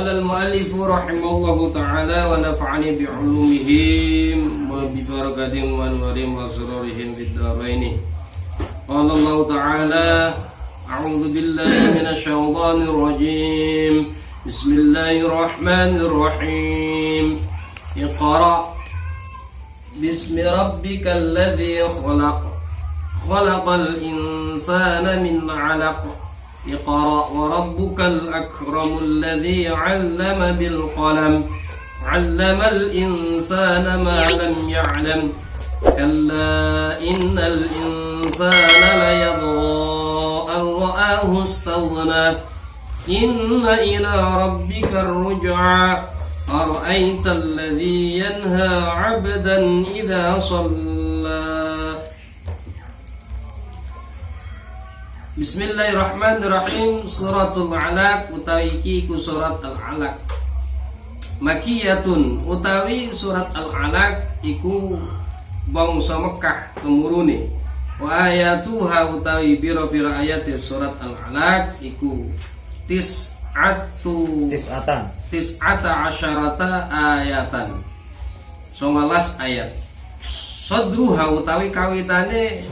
Qala al-mu'allif rahimallahu ta'ala wa nafa'ani bi'ulumihim wa bi barakatihim wa anwarihim wa sururihim fid dharain. Qala Allah ta'ala a'udzu billahi minasy syaithanir rajim. Bismillahirrahmanirrahim. Iqra bismi rabbikal ladzi khalaq. Khalaqal insana min 'alaq. اقرأ وربك الأكرم الذي علم بالقلم علم الإنسان ما لم يعلم كلا إن الإنسان ليطغى أن رآه استغنى إن إلى ربك الرجعى أرأيت الذي ينهى عبدا إذا صلى. Bismillahirrahmanirrahim. Suratul Alaq utawi iki ku surat Al-Alaq. Makiyatun utawi surat Al-Alaq iku bangsa Mekah tumurune. Wa ayatuha utawi pira-pira ayat surat Al-Alaq iku tis'ata asyarata ayatan. 19 ayat. Sadruha utawi kawitane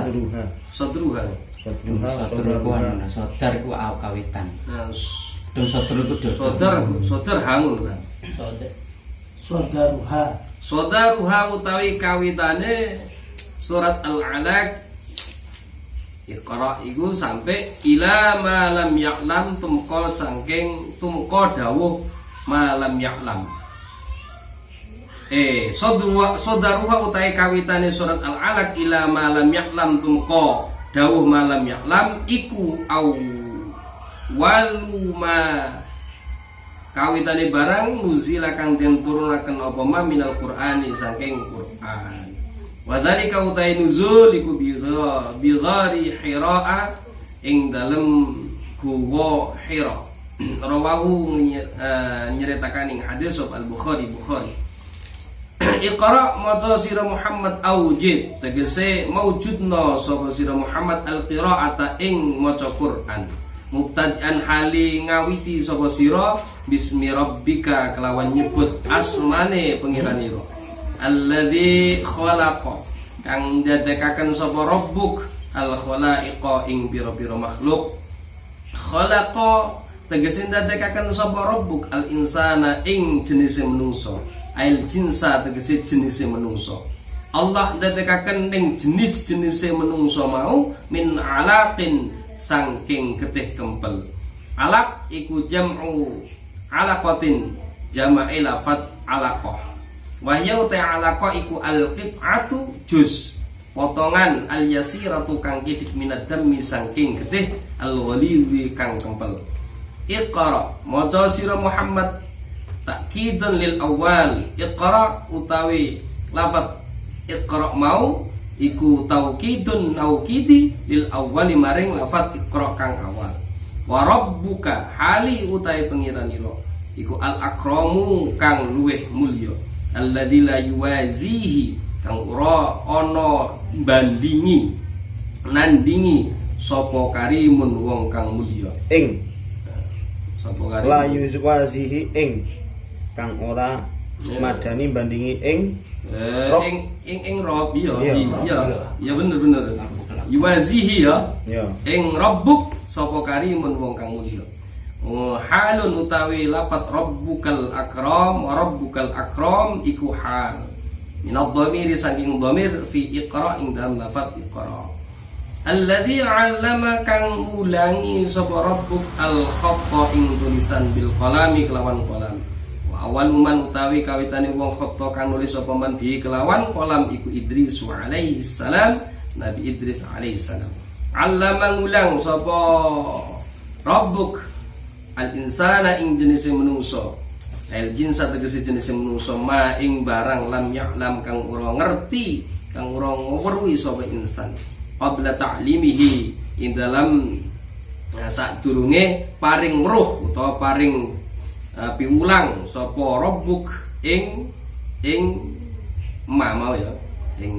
Sadruha Sodar ku kawitan. Dan sodar ku sodar hangun kan. Sodaruha utawi kawitane surat Al-Alaq. Iqra iku sampai ila ma lam ya'lam tumqa saking tumqa dawuh ma lam ya'lam. Sodaruha utawi kawitane surat Al-Alaq ila ma lam ya'lam tumqa dawuh ma lam ya'lam iku waluma kawitane barang nuzila kang den turunaken apa ma minal Qur'ani saking Qur'an. Wa dzalika utawi nuzul iku bighari Hira ing dalem guwa Hira. Rawahu nyeritakan ing hadis Al-Bukhari. Iqra maca sira Muhammad aujid tegese maujudna sapa sira Muhammad al-qira'ata ing maca Quran mubtadi'an hali ngawiti sapa sira bismi rabbika kelawan nyebut asmane pangeranira alladzi khalaqa kang dadekaken sapa rabbuk al khalaiqa ing pira-pira makhluk khalaqa tegese dadekaken sapa rabbuk al insana ing jenise manungsa ail jinsa tegese jenise menungso. Allah ndadekaken ning jenis-jenise menungso mau min alaqin saking getih kempel. Alaq iku jam'u alaqatin jama'i lafat alaqah. Wa hiya alaqah iku al-qit'atu juz potongan al-yasiratu kang kidik minad dammi saking getih al-ghaliwi kang kempel. Iqra maca sira Muhammad takkidun lil awal. Iqra utawi lafat iqra mau iku taukidun naukidi lil awali maring lafat iqra kang awal. Wa rabbuka hali utawi pangeranira iku al akramu kang luweh mulya alladzi la yuwazihi kang ora ana bandingi nandingi sapa karimun wong kang mulya ing sapa karimun la yuwazihi ing kang ora madani bandingi ing Rabbi ya bener yuwazihi ya ing rabbuk sapa karimun wong kang mulya. Halun utawi lafat rabbukal akram wa rabbukal akram iku hal minadh dhamiri saking dhamir fi iqra ing dalam lafat iqra alladzi 'allama kang mulangi sapa rabbuk al khatta ing tulisan bil qalami kelawan qalam. Awal man utawi kawitane wong khatta kang nulis sapa man bi kelawan qalam iku Idris alaihi salam, Nabi Idris alaihi salam. Allama ngulang sapa rabbuk al insana ing jenise menungso. Al jinsa tegese jenise menungso ma ing barang lam ya'lam kang ora ngerti, kang ora weruhi sapa insan. Qabla ta'limihi ing dalam sadurunge paring ruh utawa paring piwulang sapa rabbuk ing ma mau ya ing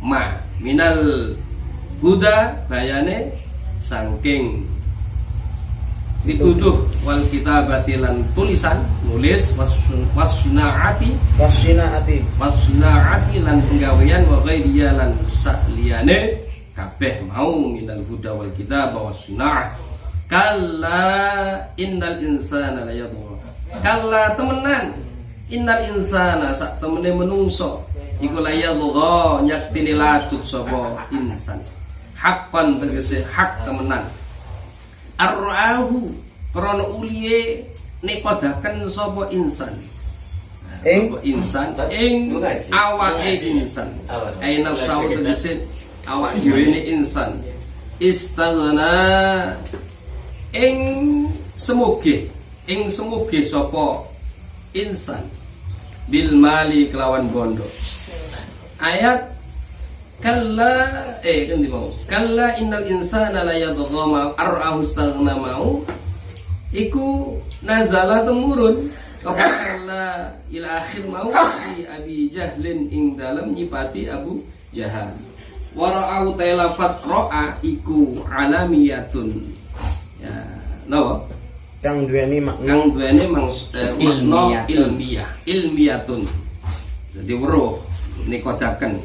ma minal huda bayane saking dituduh wal kitabati lan tulisan nulis wasnaati lan penggawean wa ghairiya lan saliyane kabeh mau minal huda wal kitab wasnaah. Kalla innal insana la yadhur. Kalla temenan innal insana sak temene menungso iku la yadhur nyaktine lacut sapa insan. Hakkan tegese hak temenan. Ar-ra'ahu krana uliye nekodaken sapa insan. Sapa insan ing awake insan. Ai nafsu tegese awak dhewe insan. Istaghna ing semoge sapa insan bil mali kelawan bondo. Ayat kalla kan mau kalla innal insana la yadgha ma arahu istaghna mau iku nazala temurun kalla ila akhir mau di Abi Jahlin ing dalam nyipati Abu Jahal. Wara'au tailafat ro'a iku alamiyatun. Ya, napa? Kang duweni makna ilmiyatun. Jadi weruh nikodaken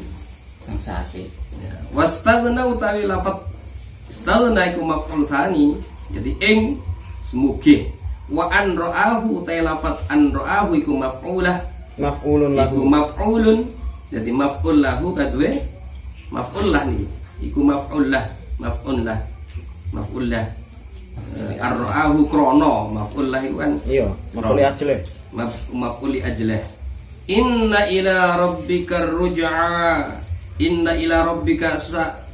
sang sate. Ya. Wastaghna utawi lafat istaghna iku maf'ul tsani. Jadi ing semuge. Wa an ra'ahu utawi lafat an ra'ahu iku maf'ulun lahu. Iku maf'ulun. Jadi maf'ul lahu kadue maf'ul lah nih. Iku maf'ul lah. Ar-ra'ahu krono maf'ul lah iku kan. Iya, maf'ul ajleh. Maf'ul ajleh. Inna ila rabbika ruj'a. Inna ila rabbika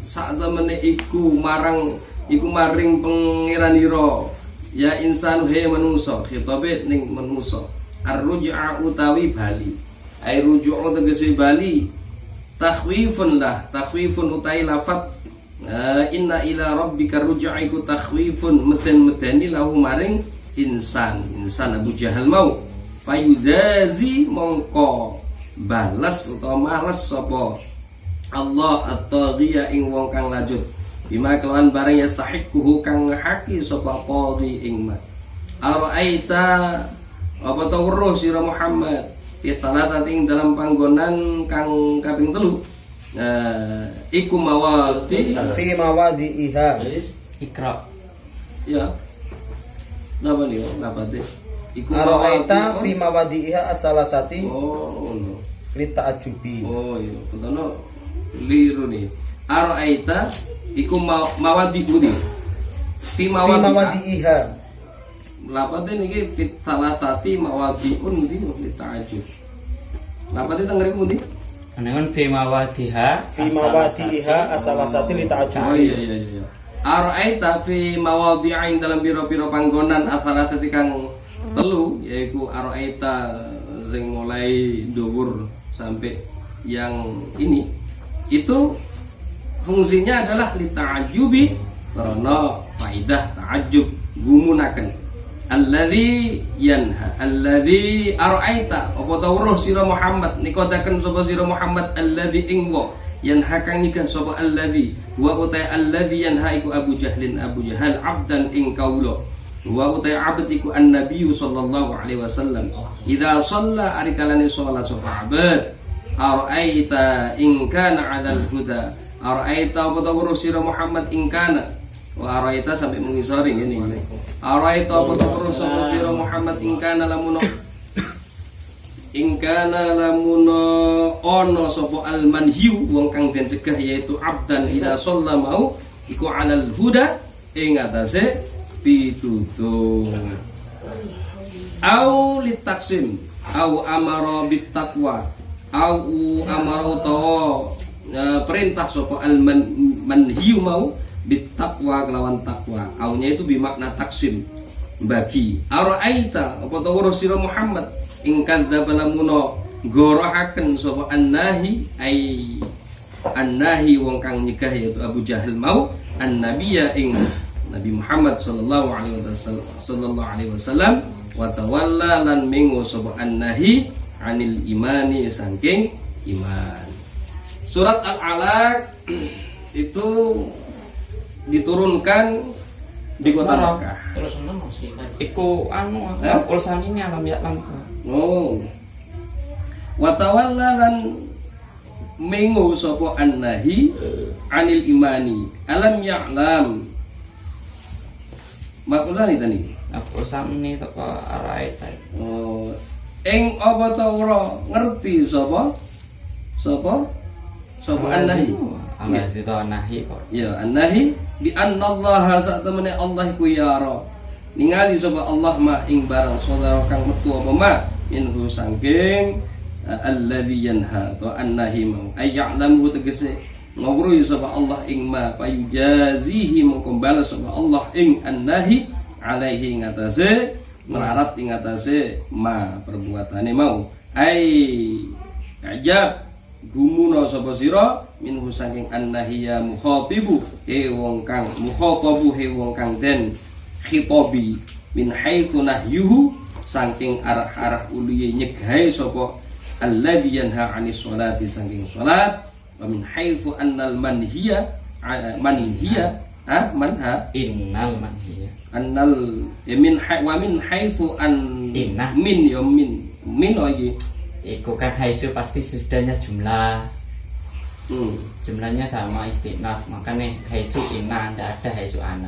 sa'damane iku maring pangeranira. Ya insanu he manusa, khitabe ning manusa. Ar-ruj'a utawi bali. Ai ruju'u tegese bali. Takhwifun utai lafat inna ila rabbika ruj'iku takhwifun meden-medeni lahu maring insan Abu Jahal mau fayuzazi mongko balas utawa malas sapa Allah at-taghiya ing wong kang lajut bima kelawan barang yastahiquhu kang haki sapa qadhi ing ma araita apa ta weruh sira Muhammad fi salatating dalam panggonan kang kaping 3 iku mawadi fi mawadi'iha ikra ya napa niku napa deh iku araita fi mawadi'iha as-salasati oh no li ta'ajjubi oh iya kono liru nih araita iku mawadi'u nih fi mawadi'iha lapate niki fit salasati mawadi'un di ta'ajjub. Lapate teng ngriku pundi? Anangan fi mawadiha as-salasati li ta'ajjub. Oh iya. Ara'aita fi mawadi'in dalam pira-pira panggonan as-salasati kang 3 yaiku ara'aita sing mulai dhuwur sampai yang ini itu fungsinya adalah li ta'ajjubi karena faidah ta'ajjub gumunaken. Alladzi yanha alladzi araita apa ta weruh sira Muhammad nikodaken sapa sira Muhammad alladzi ingwa yanha kang nikah sapa alladzi wa utai alladzi yanha iku Abu Jahal abdan ing kaula wa utai abd iku an-nabiy sallallahu alaihi wasallam idza shalla arikalani sholat sapa abd araita in kana 'alal huda araita apa ta weruh sira Muhammad in kana wa araita sampai mengisari ngene iki. Araita apa terus sapa sira Muhammad in kana lamun ana sapa al manhiu wong kang den cegah yaitu abdan ida shalla mau iku alal huda ing atase pitutur. Au litaksim au amara bit taqwa au amara utawa perintah sapa al manhiu mau bitaqwa kelawan takwa aunya itu bimakna taksim bagi araita apa ta weruh sira Muhammad ing kadzdzaba lamun gorohaken sapa annahi ai annahi wong kang nyegah yaitu Abu Jahal mau annabiya ing Nabi Muhammad sallallahu alaihi wasallam wa tawalla lan mengo sapa annahi anil imani saking iman. Surat Al-Alaq itu diturunkan di kota Mekah. Terus ono sih. Iku anu ulsan ini alam ya lam. Oh. Wa tawalla lan mengo sapa annahi anil imani. Alam ya'lam. Maksudane tadi. Ulsan ini teko arae ta. Oh. Ing apa ta ora ngerti sapa? Sapa? Sapa annahi? Allah itu nahi kok. Ya, annahi bi annallaha sak temene Allah iku yara. Ningali sapa Allah ma ing barang saudara kang metu apa ma minhu sangking alladzi yanha wa annahi mau ay ya'lamu tegese ngawruhi sapa Allah ing ma payujazihi mongko balas sapa Allah ing annahi alaihi ngatasé melarat ing ngatasé ma perbuatane mau ai ajab gumuno sapa sira minhu saking annahiya mukhatibu wong kang mukhatabu wong kang den khitabi min haitsu nahyuhu saking arah-arah uliye nyegahe sapa alladzi yanha 'anis sholati saking salat wa min haitsu annal manhiya manhiya manha Innal manhiya. annal min wa min haitsu an Inna. min ya min lagi. Iku kan haisu pasti sudahnya jumlah. Jumlahnya sama istinaf, makanya haisu inna, tidak ada haisu ana.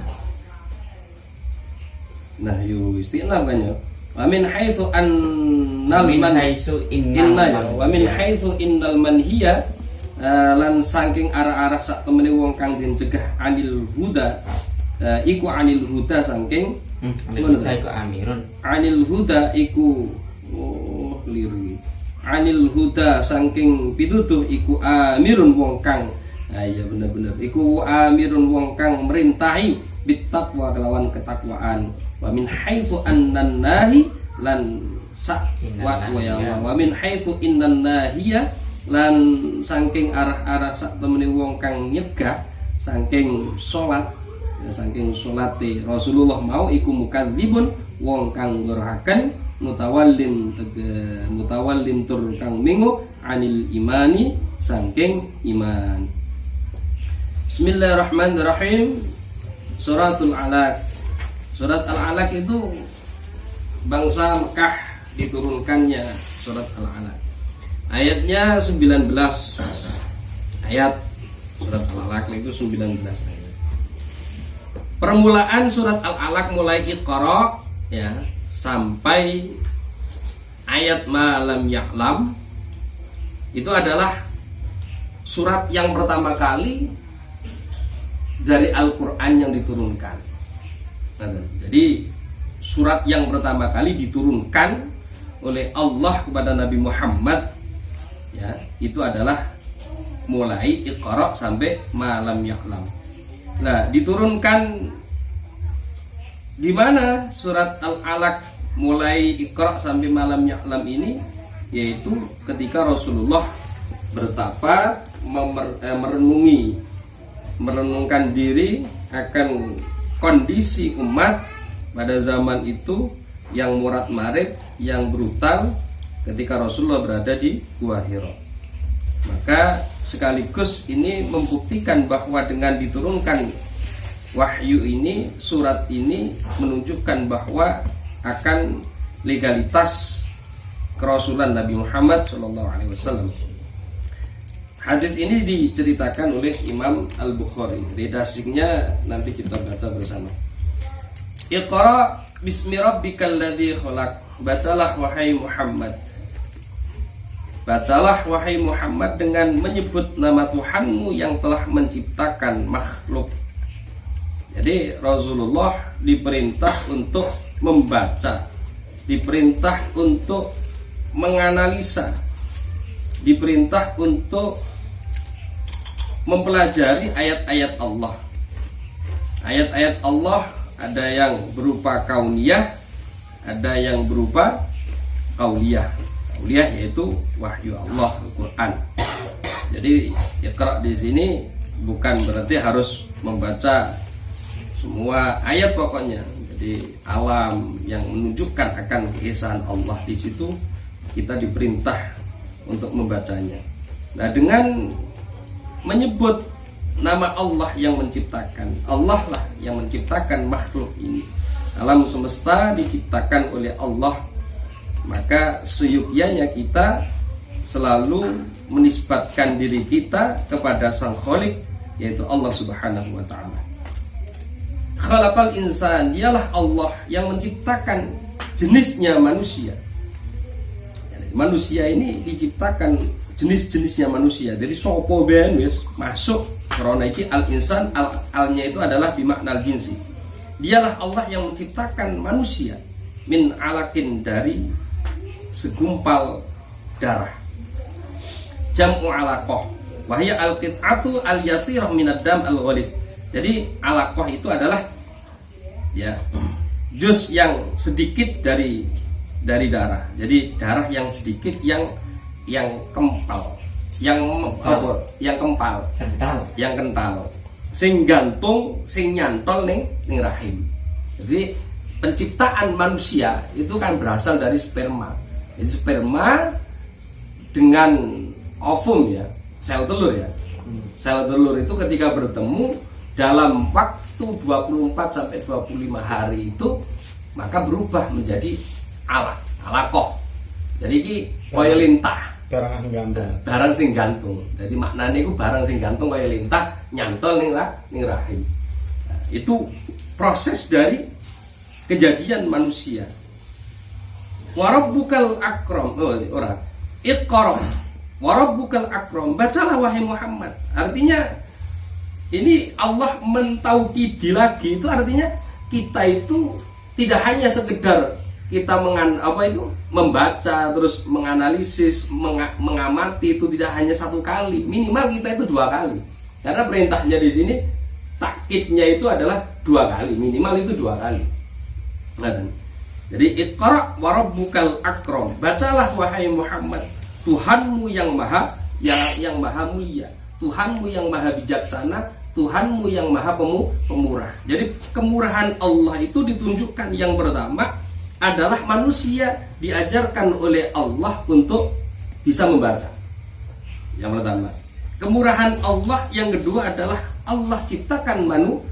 Nah, yu istinaf kan ya. Wa min haitsu annal Min man haisu inna ya. Wa min manhiya. haitsu innal manhiya lan saking arah-arah sak temene wong kang den cegah anil huda iku anil huda saking Anil huda iku amirun. anil huda iku keliru. Anil huda saking pitutuh iku amirun wong kang iya bener-bener iku amirun wong kang merintahi bittaqwa kelawan ketakwaan. Wa min haitsu annan nahi lan sa wa ya Allah. Wa min haitsu innan nahiya lan saking arah-arah sak temene wong kang nyegah saking salat saking salate Rasulullah mau iku mukadzibun wong kang ngurahaken mutawallin tur kang mingu anil imani saking iman. Bismillahirrahmanirrahim. Suratul Alaq. Surat Al-Alaq itu bangsa Mekah diturunkannya surat Al-Alaq. Ayatnya 19 ayat. Surat Al-Alaq itu 19 ayat. Permulaan surat Al-Alaq mulai Iqra ya sampai ayat ma lam ya'lam itu adalah surat yang pertama kali dari Al-Qur'an yang diturunkan. Jadi surat yang pertama kali diturunkan oleh Allah kepada Nabi Muhammad ya, itu adalah mulai Iqra sampai ma lam ya'lam. Nah, diturunkan di mana surat Al-Alaq mulai Iqra sampai malam ya'lam ini, yaitu ketika Rasulullah bertapa merenungkan diri akan kondisi umat pada zaman itu yang murat marit, yang brutal ketika Rasulullah berada di Gua Hira. Maka sekaligus ini membuktikan bahwa dengan diturunkan wahyu ini, surat ini menunjukkan bahwa akan legalitas kerasulan Nabi Muhammad SAW. Hadis ini diceritakan oleh Imam Al-Bukhari. Redasinya nanti kita baca bersama. Iqra bismi rabbikal ladzi khalaq. Bacalah wahai Muhammad. Bacalah wahai Muhammad dengan menyebut nama Tuhanmu yang telah menciptakan makhluk. Jadi Rasulullah diperintah untuk membaca, diperintah untuk menganalisa, diperintah untuk mempelajari ayat-ayat Allah. Ayat-ayat Allah ada yang berupa kauniyah, ada yang berupa qauliyah. Qauliyah yaitu wahyu Allah, Al-Qur'an. Jadi Iqra di sini bukan berarti harus membaca semua ayat pokoknya. Jadi alam yang menunjukkan akan keesaan Allah, di situ kita diperintah untuk membacanya. Nah, dengan menyebut nama Allah yang menciptakan. Allah lah yang menciptakan makhluk ini. Alam semesta diciptakan oleh Allah. Maka seyukyanya kita selalu menisbatkan diri kita kepada Sang Khalik, yaitu Allah Subhanahu wa taala. Khalaqal insan, dialah Allah yang menciptakan jenisnya manusia. Manusia ini diciptakan jenis-jenisnya manusia. Jadi sopo ben wis masuk karena iki al insan, alnya itu adalah bimakna jinsi. Dialah Allah yang menciptakan manusia min alakin, dari segumpal darah. Jam'u alaqah wa hiya al-qit'atu al-yasirah min ad-dam al-ghalib. Jadi alaqah itu adalah ya juz yang sedikit dari darah. Jadi darah yang sedikit yang kempal, yang kempal, yang kental. Sing gantung, sing nyantol ning rahim. Jadi penciptaan manusia itu kan berasal dari sperma. Jadi sperma dengan ovum ya, sel telur ya. Sel telur itu ketika bertemu dalam waktu 24 sampai 25 hari itu maka berubah menjadi alaqah. Jadi ini kaya lintah, barang sing gantung. Jadi maknanya itu barang sing gantung kaya lintah nyantol ning rahim. Nah, itu proses dari kejadian manusia. Warabbukal akram, Iqra warabbukal akram, bacalah wahai Muhammad. Artinya ini Allah mentaukidi lagi, itu artinya kita itu tidak hanya sekedar kita membaca terus menganalisis, mengamati, itu tidak hanya satu kali, minimal kita itu 2 kali. Karena perintahnya di sini takkidnya itu adalah 2 kali, minimal itu 2 kali. Nah, jadi Iqra wa rabbukal akram, bacalah wahai Muhammad, Tuhanmu yang maha mulia, Tuhanmu yang maha bijaksana, Tuhanmu yang maha pemurah. Jadi kemurahan Allah itu ditunjukkan yang pertama adalah manusia diajarkan oleh Allah untuk bisa membaca. Yang pertama. Kemurahan Allah yang kedua adalah Allah ciptakan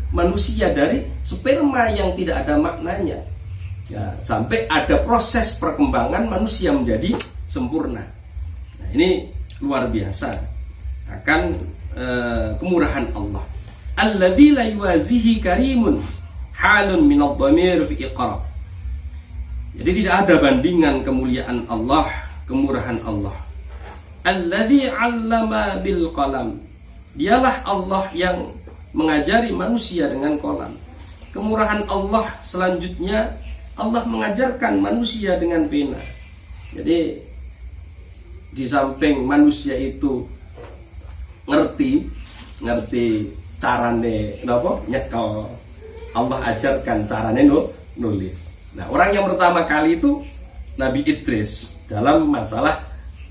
manusia dari sperma yang tidak ada maknanya. Ya, sampai ada proses perkembangan manusia menjadi sempurna. Nah, ini luar biasa akan kemurahan Allah. Alladzi la yuwazihi karimun halun min adh-dhamir fi Iqra. Jadi tidak ada bandingan kemuliaan Allah, kemurahan Allah. Alladzi 'allama bil qalam. Dialah Allah yang mengajari manusia dengan qalam. Kemurahan Allah selanjutnya, Allah mengajarkan manusia dengan pena. Jadi di samping manusia itu ngerti carane nyekel, Allah ajarkan carane nulis. Nah, orang yang pertama kali itu Nabi Idris dalam masalah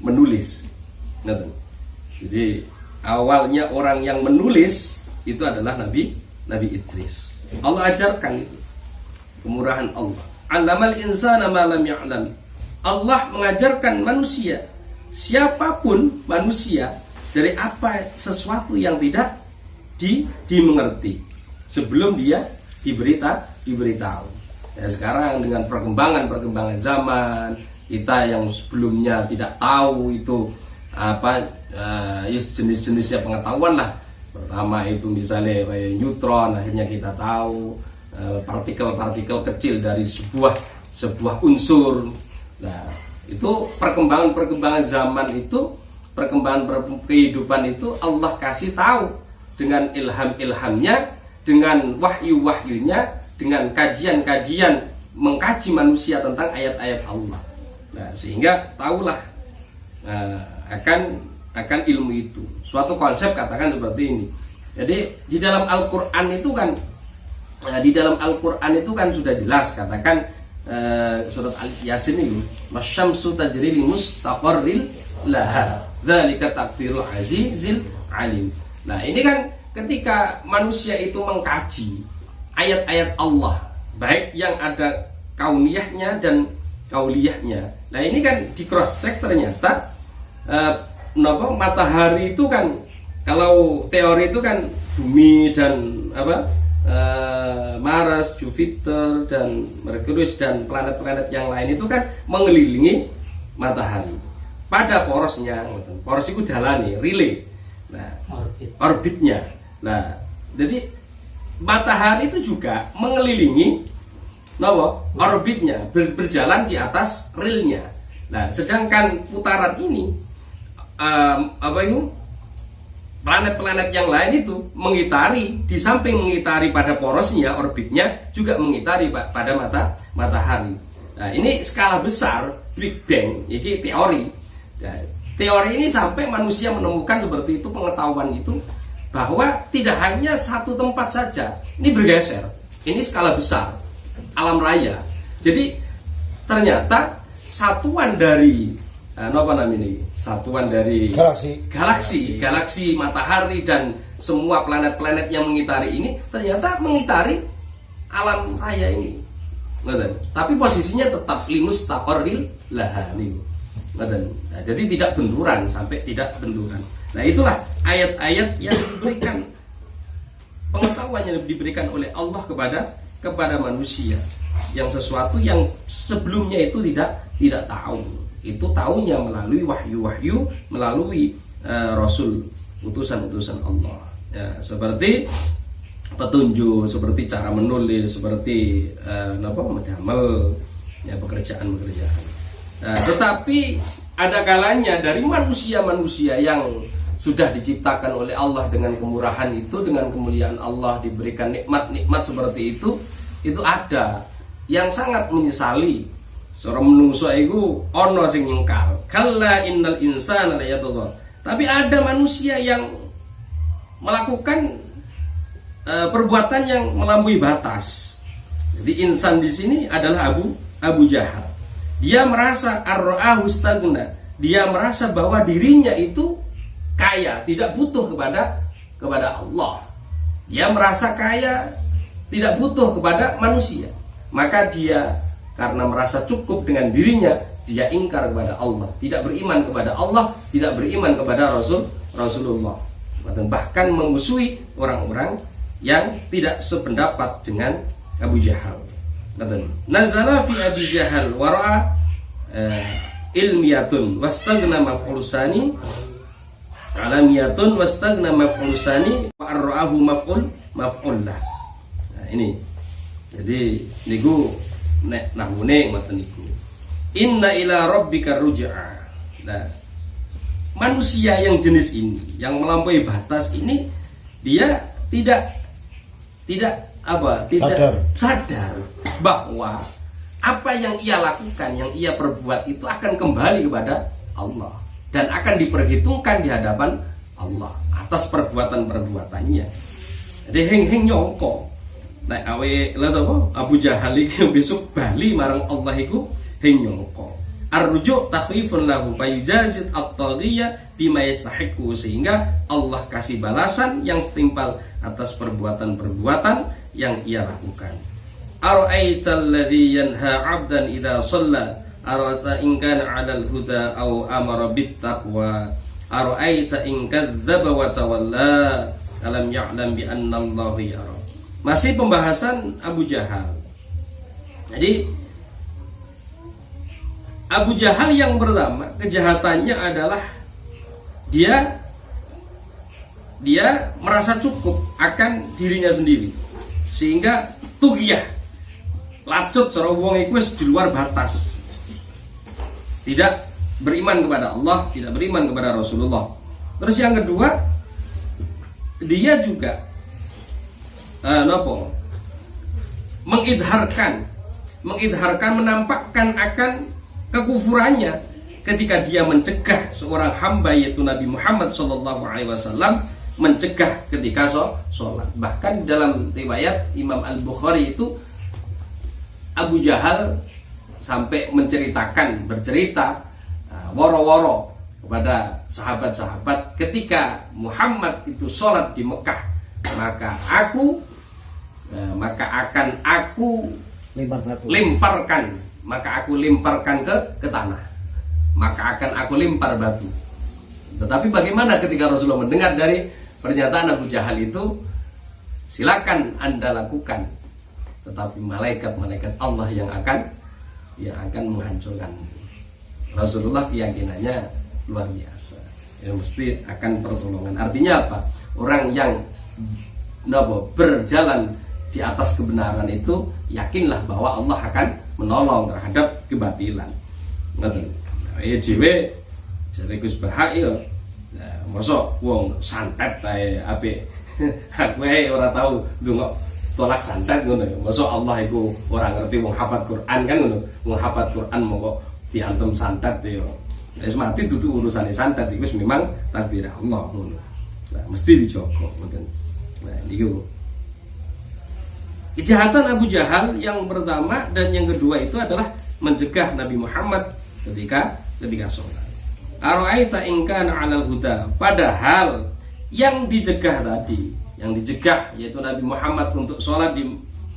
menulis. Jadi awalnya orang yang menulis itu adalah Nabi Idris. Allah ajarkan itu kemurahan Allah. 'Allamal insana ma lam ya'lam. Allah mengajarkan manusia, siapapun manusia, dari apa sesuatu yang tidak dimengerti sebelum dia diberitahu. Ya, sekarang dengan perkembangan zaman, kita yang sebelumnya tidak tahu itu jenis-jenisnya pengetahuan lah. Pertama itu misalnya kayak neutron, akhirnya kita tahu partikel-partikel kecil dari sebuah unsur. Nah, itu perkembangan zaman itu, perkembangan kehidupan itu Allah kasih tahu dengan ilham-ilhamnya, dengan wahyu-wahyunya, dengan kajian-kajian mengkaji manusia tentang ayat-ayat Allah. Nah, sehingga tahulah akan ilmu itu. Suatu konsep katakan seperti ini. Jadi di dalam Al-Qur'an itu kan sudah jelas, katakan surat Al-Yasin ini, masyamsu tajri li mustaqarril laha, dzalika taqdirul azizil alim. Nah, ini kan ketika manusia itu mengkaji ayat-ayat Allah, baik yang ada kauniyahnya dan kauliyahnya. Nah, ini kan di cross check ternyata matahari itu kan, kalau teori itu kan bumi dan Mars, Jupiter dan Merkurius dan planet-planet yang lain itu kan mengelilingi matahari pada porosnya. Poros itu dalane relay. Nah, orbitnya. Nah, jadi matahari itu juga mengelilingi orbitnya, berjalan di atas relnya. Nah, sedangkan putaran ini planet-planet yang lain itu mengitari, di samping mengitari pada porosnya, orbitnya juga mengitari pada matahari. Nah, ini skala besar Big Bang, ini teori. Nah, teori ini sampai manusia menemukan seperti itu, pengetahuan itu, bahwa tidak hanya satu tempat saja, ini bergeser. Ini skala besar, alam raya. Jadi ternyata satuan dari satuan dari galaksi matahari dan semua planet-planet yang mengitari ini ternyata mengitari alam raya ini. Tapi posisinya tetap limus taqarril laha. Nah, jadi tidak benturan, sampai tidak benturan. Nah, itulah ayat-ayat yang diberikan, pengetahuan yang diberikan oleh Allah kepada manusia, yang sesuatu yang sebelumnya itu tidak tahu. Itu tahunya melalui wahyu-wahyu, melalui rasul, utusan-utusan Allah. Ya, seperti petunjuk, seperti cara menulis, seperti mendamal, ya, pekerjaan-pekerjaan. Nah, tetapi ada kalanya dari manusia-manusia yang sudah diciptakan oleh Allah dengan kemurahan itu, dengan kemuliaan Allah, diberikan nikmat-nikmat seperti itu ada yang sangat menyesali. Seorang menungso iku ono sing nyengkal. Kalla innal insana la yatgha. Tapi ada manusia yang melakukan perbuatan yang melampaui batas. Jadi insan di sini adalah Abu Jahal. Dia merasa ar-ra'ahu stagna. Dia merasa bahwa dirinya itu kaya, tidak butuh kepada Allah. Dia merasa kaya, tidak butuh kepada manusia. Maka dia karena merasa cukup dengan dirinya, dia ingkar kepada Allah, tidak beriman kepada Allah, tidak beriman kepada Rasulullah. Bahkan memusuhi orang-orang yang tidak sependapat dengan Abu Jahal. Nazala fi Abi Jahal wara'a ilmiyatun wastaghna maf'ulusani alamiyatun wastaghna maf'ulusani wa ar-ra'ahu maf'ullah. Nah, ini. Jadi niku nek namune ngoten niku. Inna ila rabbika ruj'a. Nah, manusia yang jenis ini, yang melampaui batas ini, dia tidak sadar bahwa apa yang ia lakukan, yang ia perbuat itu akan kembali kepada Allah dan akan diperhitungkan di hadapan Allah atas perbuatan-perbuatannya. Jadi heng nyongko. Nah, Abu Jahal iki besok bali marang Allah iku heng nyongko. Ar-ruju' takhifun lahu fayujazit at-taghiyya bima yastahiqu, sehingga Allah kasih balasan yang setimpal atas perbuatan-perbuatan yang ia lakukan. Ara'aital ladzi yanha 'abdan idza shalla ara'aita in kana 'alal huda aw amara bit taqwa ara'aita in kadzdzaba wa tawalla alam ya'lam bi anna Allah yara. Masih pembahasan Abu Jahal. Jadi Abu Jahal yang pertama, kejahatannya adalah dia merasa cukup akan dirinya sendiri, sehingga tugiyah, lacut cara wong iku wis di luar batas. Tidak beriman kepada Allah, tidak beriman kepada Rasulullah. Terus yang kedua, dia juga mengidharkan, menampakkan akan kekufurannya ketika dia mencegah seorang hamba yaitu Nabi Muhammad SAW mencegah ketika sholat. Bahkan dalam riwayat Imam Al-Bukhari itu Abu Jahal sampai bercerita woro-woro kepada sahabat-sahabat, ketika Muhammad itu sholat di Mekah, maka akan aku lemparkan ke tanah, maka akan aku lempar batu. Tetapi bagaimana ketika Rasulullah mendengar dari pernyataan Abu Jahal itu silakan Anda lakukan, tetapi malaikat-malaikat Allah yang akan menghancurkan. Rasulullah keyakinannya luar biasa. Ya, mesti akan pertolongan. Artinya apa? Orang yang berjalan di atas kebenaran itu yakinlah bahwa Allah akan menolong terhadap kebatilan. Ngoten. Ya dhewe jare Gus Bahak ya. Nah, mosok wong santet ae apik. Aku ae ora tau ndonga tolak santet ngono ya. Mosok Allah iku ora ngerti wong hafal Quran kan ngono. Wong hafal Quran mongko diantem santet ya. Wis mati dudu urusane santet iku memang takdir Allah ngono. Nah, mesti dijogo ngoten. Nah, niku kejahatan Abu Jahal yang pertama dan yang kedua itu adalah mencegah Nabi Muhammad ketika sholat. Ara'aita in kana 'alal huda. Padahal yang dicegah tadi, yang dicegah yaitu Nabi Muhammad untuk sholat di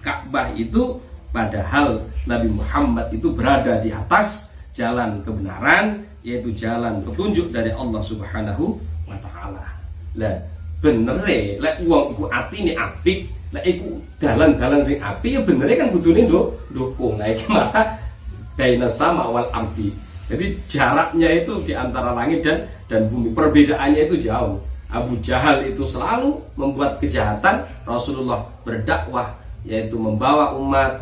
Ka'bah itu, padahal Nabi Muhammad itu berada di atas jalan kebenaran, yaitu jalan petunjuk dari Allah Subhanahu wa taala. Lah bener lek wong iku atine apik, lek iku dalan-dalan sing apik ya bener kan kudune ndukung. Lah iki malah baina sama wal ardi. Jadi jaraknya itu di antara langit dan bumi, perbedaannya itu jauh. Abu Jahal itu selalu membuat kejahatan, Rasulullah berdakwah yaitu membawa umat,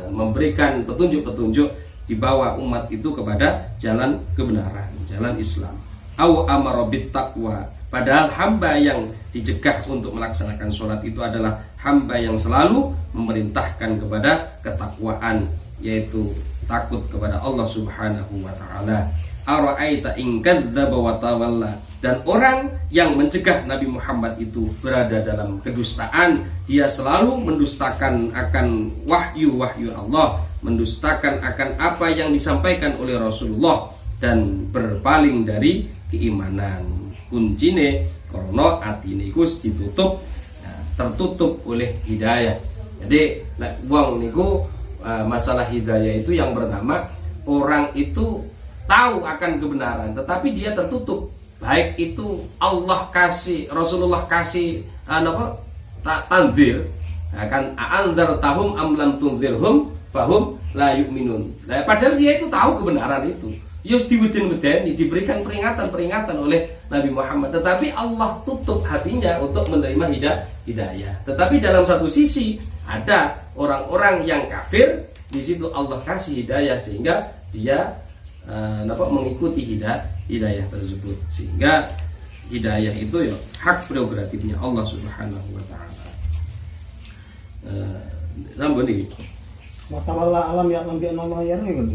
memberikan petunjuk-petunjuk, dibawa umat itu kepada jalan kebenaran, jalan Islam. Au amara bit taqwa. Padahal hamba yang dicegah untuk melaksanakan sholat itu adalah hamba yang selalu memerintahkan kepada ketakwaan, yaitu takut kepada Allah Subhanahu wa taala. Ara'aita in kadzdzaba wa tawalla. Dan orang yang mencegah Nabi Muhammad itu berada dalam kedustaan, dia selalu mendustakan akan wahyu Allah, mendustakan akan apa yang disampaikan oleh Rasulullah dan berpaling dari keimanan. Kuncine karena atine iku ditutup, tertutup oleh hidayah. Jadi wong niku masalah hidayah itu yang pertama, orang itu tahu akan kebenaran tetapi dia tertutup. Baik itu Allah kasih, Rasulullah kasih tanzir, akan anzartahum am lam tunzirhum fahum la yu'minun. Padahal dia itu tahu kebenaran itu. Yus diweden-wedeni, diberikan peringatan-peringatan oleh Nabi Muhammad, tetapi Allah tutup hatinya untuk menerima hidayah. Tetapi dalam satu sisi ada orang-orang yang kafir, di situ Allah kasih hidayah sehingga dia mengikuti hidayah tersebut, sehingga hidayah itu ya hak prerogatifnya Allah Subhanahu wa taala. Sambung iki. Wa tawalla alam ya'lam bi anna Allah yara kan.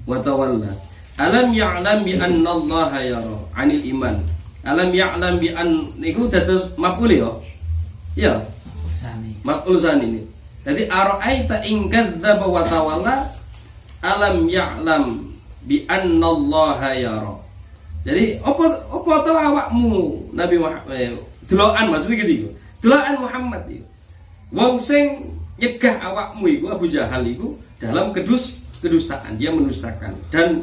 Wa tawalla alam ya'lam bi anna Allah yara 'anil iman. Alam ya'lam bi an niku dados maf'ul ya. Ya. Maf'ul sani ini. Jadi ara'aita in kadzdzaba wa tawalla alam ya'lam bi anna Allah yara. Jadi apa to awakmu Nabi Muhammad delokan maksudnya gitu. Delokan Muhammad itu. Wong sing nyegah awakmu iku Abu Jahal iku dalam kedustaan, dia mendustakan dan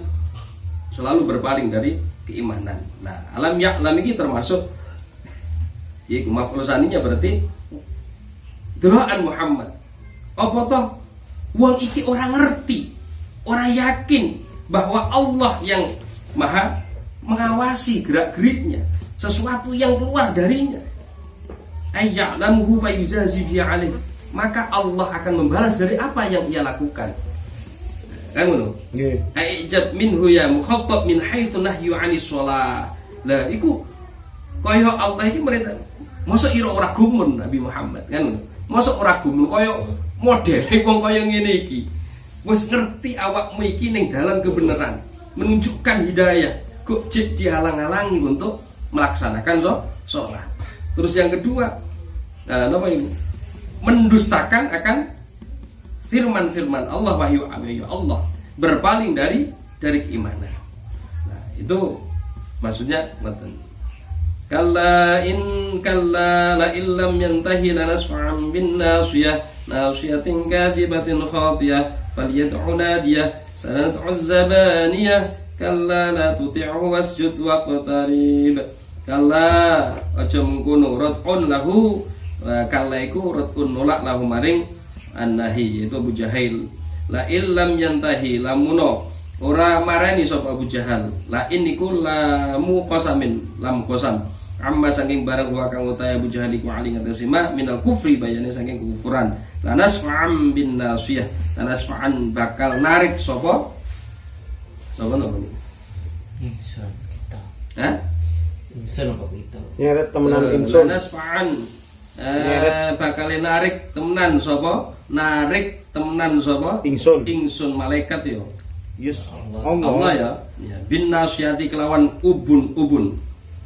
selalu berpaling dari keimanan. Nah, alam ya'lam iki termasuk iku maf'ul saninya berarti delokan Muhammad. Apa toh wong iki ora ngerti, ora yakin bahwa Allah yang maha mengawasi gerak-geriknya, sesuatu yang keluar darinya. Ayya'lamuhu fayuzazi fi 'alaihi. Maka Allah akan membalas dari apa yang ia lakukan. Kan ngono? Nggih. A'jab minhu ya mukhattab min haitsu nahyu 'anis shalah. Lah iku kaya Allah iki mereka mosok ira ora gumun Nabi Muhammad kan ngono. Mosok ora gumun kaya modele wong kaya ngene iki. Wis ngerti awakmu iki ning dalan kebenaran, menunjukkan hidayah, kok jek dihalang-halangi untuk melaksanakan sholat. Terus yang kedua, apa ini? Mendustakan akan firman-firman Allah, wahyu Allah, berpaling dari keimanan. Nah, itu maksudnya ngoten. Kalla la illam yantahi lanasfa'an bin nasiyah nasiyatin kadibatin khatiyah falyad'u nadiyah sanad'u zabaniyah kalla la tuti'hu wasjud waqtarib kala aja mengkono rad'un lahu kala iku rad'un nolak lahu maring annahi yaitu Abu Jahal la illam yantahi lamuno ora marani sapa Abu Jahal la iniku lamu qasamin lam qasam amma saking barang wa kang utahe Abu Jahal iku ali ngatasima minal kufri bayane saking kekufuran lanasfa'am bin nasiyah lanasfa'an bakal narik sapa napa Insun kita. Hah? Insun kok kita. Nyeret temenan insun. Lanasfa'an bakal narik temenan sapa narik temenan sapa ingsun malaikat yo Yes. Allah ya bin nasyati kelawan ubun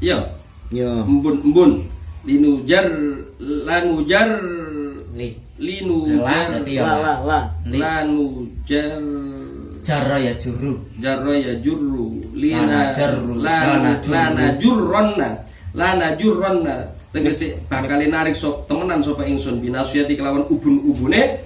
ya Ya. embun linujar linujar lanujar Jarra ya juru. lina lana jurronna tegese bakal narik sok temenan sapa ingsun binasyati kelawan ubun-ubune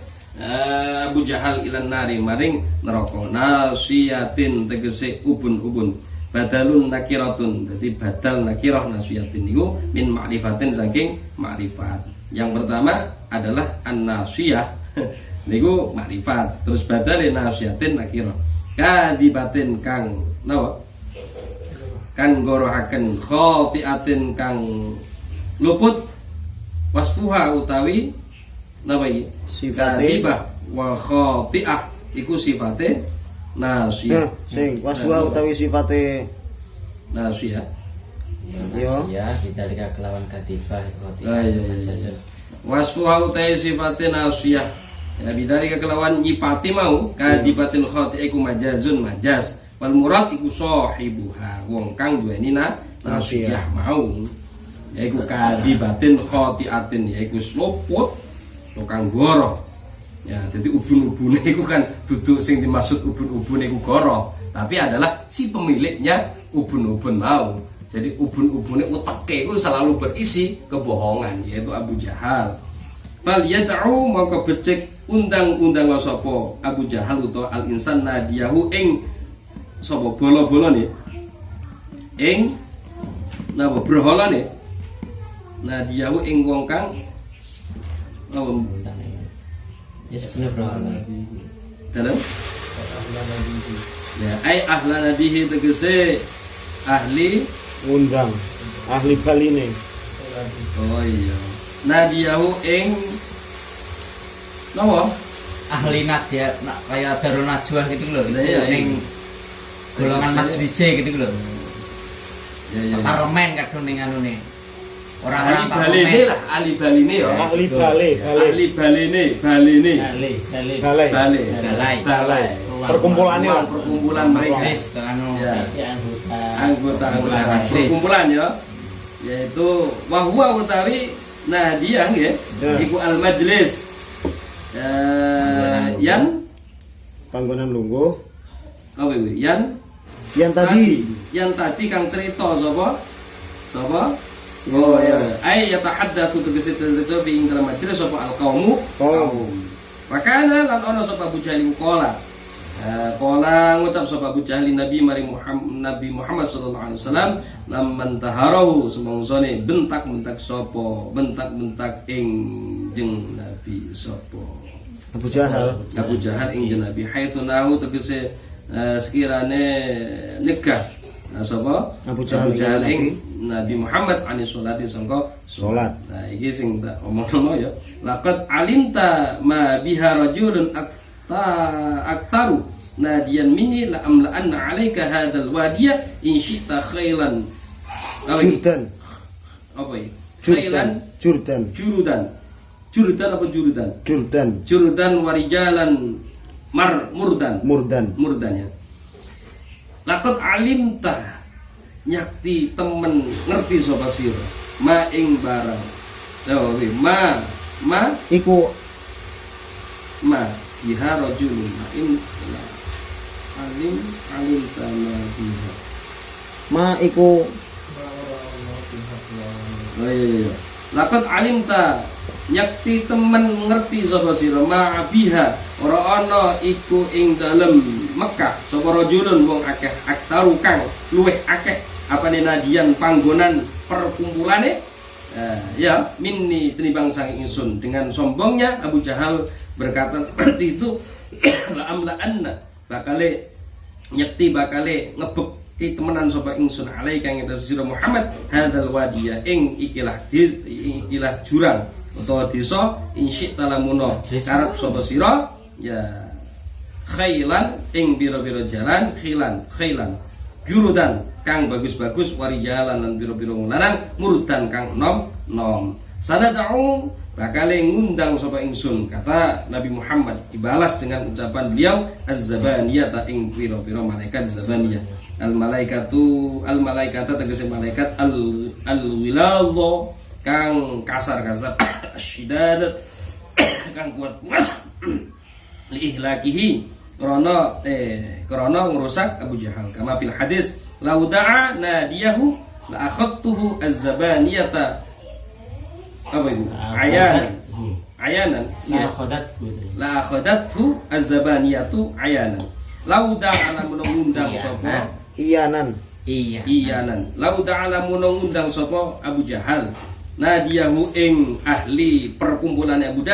Abu Jahal ilan nari maring neraka nasiyatin tegese ubun-ubun badalun nakiratun jadi badal nakirah nasiyatin niku min ma'rifatin saking ma'rifat yang pertama adalah an-nasiyah niku ma'rifat terus badal nasiyatin nakirah kadibatin kang napa kang gorohaken khati'atin kang luput wasfuha utawi napa iki Sifate wa khati'ah iku sifate nasiyah sing waswa utawi sifate nasiyah Ya, bidzalika kelawan kadifah iya. Wasfuha utawi sifate nasiyah ya bidzalika kelawan nyipati mau kadibatil khati'ah iku majazun majaz wal murad iku sahibuha wong kang duweni nasiyah mau yaiku kadibatin khati'atin yaiku luput tukang goro ya jadi ubun-ubune itu kan duduk sing dimaksud ubun-ubune iku goro tapi adalah si pemiliknya ubun-ubun mau jadi ubun-ubune uteke itu selalu berisi kebohongan yaitu Abu Jahal fal yad'u maka becik undang-undang sapa Abu Jahal utawa al insan nadiyahu ing sapa bola-bolane ing napa berhalane nadiyahu ing wong kang ya sebenarnya berhala dalam ya ai ahlana bihi tegese ahli undang ahli baline. oh iya nadiyahu ing napa ahli nadia kayak Darun Najwa gitu loh iya, ning golongan majlise gitu loh ya parlemen kadang ning anune ahli orang-orang baline lah ahli baline ya Ahli balai. ahli baline balai perkumpulan mereka majlis anu Ya. anggota anggota perkumpulan ya yaitu wahwa utawi nadia nggih Ya. iku al majlis yang Panggonan lungguh apa itu yang tadi yang tadi kang cerita sapa oh ya ay yatahaddatsu tegese cerita fi ingkar majlis sapa al qaumu makana lan ana sapa Abu Jahal qala ngucap sapa Abu Jahal Nabi Muhammad sallallahu alaihi wasallam lamman taharahu semangsane bentak-bentak sapa bentak-bentak ing jeung Nabi sapa Abu Jahal ing jeung Nabi haitsunahu tegese sekirane nyegah sapa Abu Jahal ing Nabi Muhammad ani sholati sangka salat. Nah iki sing tak omongno ya. Laqad alimta ma biha rajulun aktaru nadiyan minni la amla'anna 'alaika hadzal wadiya in syi'ta khailan. Jurdan. Apa ya? Khailan jurudan apa jurudan? Jurudan warijalan murdan ya. Laqad alimta nyakti temen ngerti sapa sira ma ing barang ma Iku ma biha rajulun ma in alim sama biha ma iku oh iya laqad alimta nyakti temen ngerti sapa sira ma biha ora ana iku ing dalem Mekah sapa rajulun wong akeh aktaru kang luweh akeh apa nadian panggonan perkumpulane ya minni tinimbang sang ingsun. Dengan sombongnya Abu Jahal berkata seperti itu, la amla anna bakale nyekti bakale ngebekti temenan sapa ingsun alaika ing atas sira Muhammad hadzal wadiya ing ikilah jurang utawa desa insyi talamuno karep sapa sira ya khailan ing biro-biro jalan khailan jurudan kang bagus-bagus warijalan lan biro-biro lanang murudan kang nom sanad'u bakale ngundang sapa ingsun, kata Nabi Muhammad dibalas dengan ucapan beliau az-zabaniyah ing biro-biro malaikat zabaniyah. Al-malaikata tegese malaikat al-wiladho kang kasar-kasar asyidadat kang kuat liihlakihi krana ngrusak Abu Jahal. Kama fil hadis lau da'a nadiyahu la akhadtuhu az-zabaniyata apa itu? Ayanan la akhadathu az-zabaniyatu ayanan. Lau da'a menungundang sapa iyanan lau da'a menungundang sapa Abu Jahal nadiyahu ing ahli perkumpulan Abu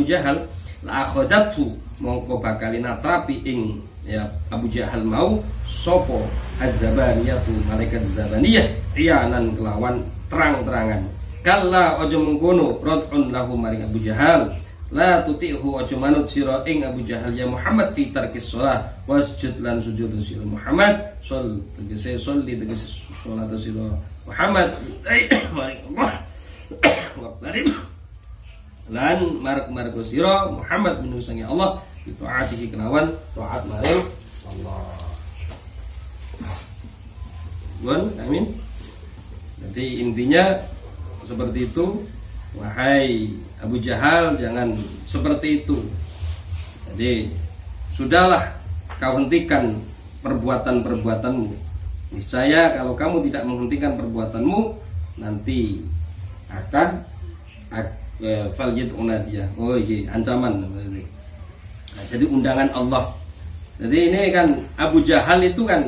Jahal la akhadathu mongko bakal natrapi ing ya Abu Jahal mau sapa az-zabaniyatu malaikat zabaniyah iyanan kelawan terang-terangan. Kalla ojo mengkono rad'un lahu maring Abu Jahal la tuti'hu ojo manut sira ing Abu Jahal ya Muhammad fi tarkis shalah wasjud lan sujud sira Muhammad tegese salat sira Muhammad maring Allah waqtarim lan marek sira Muhammad menusangi Allah bi taatihi kelawan taat maring Allah. Amin. Jadi intinya seperti itu, wahai Abu Jahal, jangan seperti itu. Jadi sudahlah kau hentikan perbuatan-perbuatanmu. Niscaya kalau kamu tidak menghentikan perbuatanmu, nanti akan faljid unadiyah. Oh iya, ancaman. Nah, jadi undangan Allah. Jadi ini kan Abu Jahal itu kan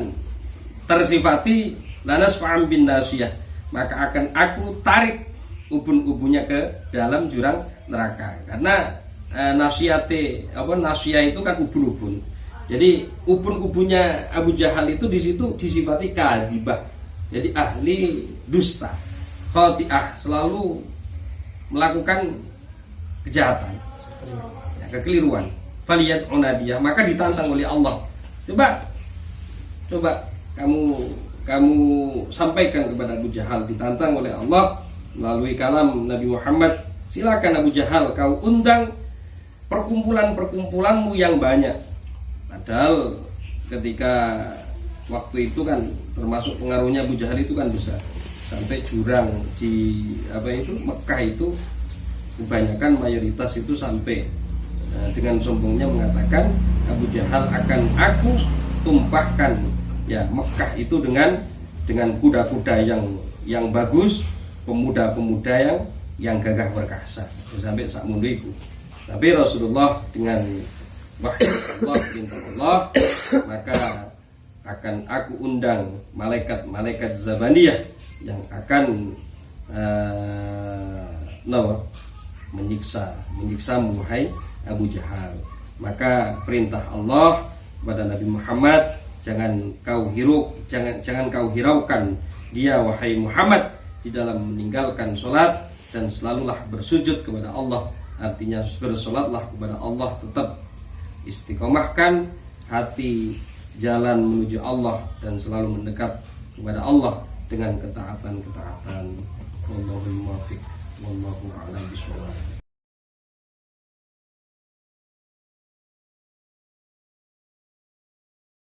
tersifati lanas fa'am bin nasiyah, maka akan aku tarik ubun-ubunnya ke dalam jurang neraka. Karena nasiyah itu kan ubun-ubun. Jadi ubun-ubunnya Abu Jahal itu di situ disifati kadhibah. Jadi ahli dusta, khati'ah, selalu melakukan kejahatan, ya, kekeliruan. Faliyat unadiyah, maka ditantang oleh Allah. Coba kamu sampaikan kepada Abu Jahal, ditantang oleh Allah melalui kalam Nabi Muhammad. Silakan Abu Jahal, kau undang perkumpulan-perkumpulanmu yang banyak. Padahal ketika waktu itu kan termasuk pengaruhnya Abu Jahal itu kan besar. Sampai jurang di Mekah itu kebanyakan mayoritas itu sampai dengan sombongnya mengatakan Abu Jahal akan aku tumpahkan ya Mekah itu dengan kuda-kuda yang bagus, pemuda-pemuda yang gagah perkasa, sampai sak mundu iku. Tapi Rasulullah dengan wahyu Allah, perintah Allah, maka akan aku undang malaikat-malaikat zabaniyah yang akan menyiksa wahai Abu Jahal. Maka perintah Allah kepada Nabi Muhammad, jangan kau hiraukan dia wahai Muhammad di dalam meninggalkan sholat, dan selalulah bersujud kepada Allah. Artinya bersolatlah kepada Allah, tetap istiqomahkan hati jalan menuju Allah dan selalu mendekat kepada Allah dengan ketaatan. Wallahul muwaffiq, wallahu a'lam bishawab.